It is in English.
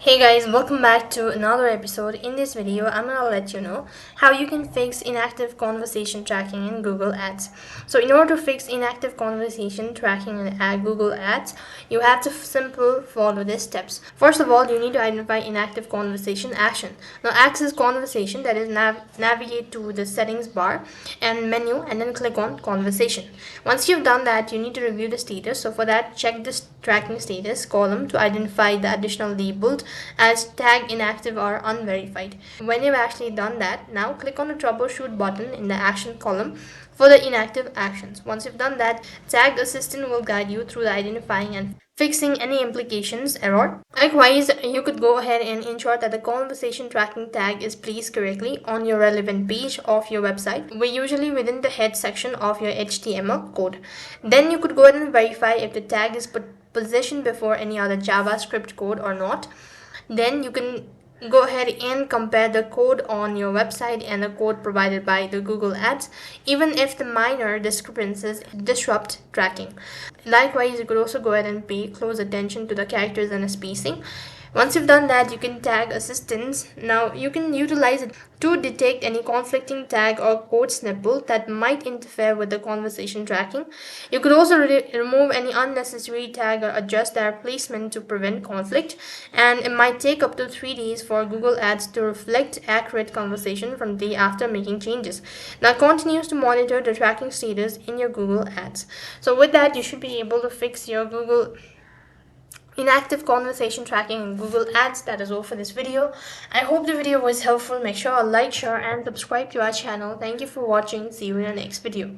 Hey guys, welcome back to another episode. In this video, I'm gonna let you know how you can fix inactive conversation tracking in Google Ads. So in order to fix inactive conversation tracking in Google Ads, you have to simply follow these steps. First of all, you need to identify inactive conversation action. Now access conversation, that is navigate to the settings bar and menu and then click on conversation. Once you've done that, you need to review the status. So for that, check this tracking status column to identify the additional labeled as tag inactive or unverified. When you've actually done that, now click on the troubleshoot button in the action column for the inactive actions. Once you've done that, tag assistant will guide you through the identifying and fixing any implications error. Likewise, you could go ahead and ensure that the conversation tracking tag is placed correctly on your relevant page of your website, usually within the head section of your HTML code. Then you could go ahead and verify if the tag is positioned before any other JavaScript code or not. Then you can go ahead and compare the code on your website and the code provided by the Google Ads, even if the minor discrepancies disrupt tracking. Likewise, you could also go ahead and pay close attention to the characters and the spacing. Once you've done that, you can tag assistance. Now you can utilize it to detect any conflicting tag or code snippet that might interfere with the conversation tracking. You could also remove any unnecessary tag or adjust their placement to prevent conflict, and it might take up to 3 days for Google Ads to reflect accurate conversation from the day after making changes. Now it continues to monitor the tracking status in your Google Ads. So with that, you should be able to fix your Google inactive conversation tracking in Google Ads. That is all for this video. I hope the video was helpful. Make sure to like, share and subscribe to our channel. Thank you for watching. See you in the next video.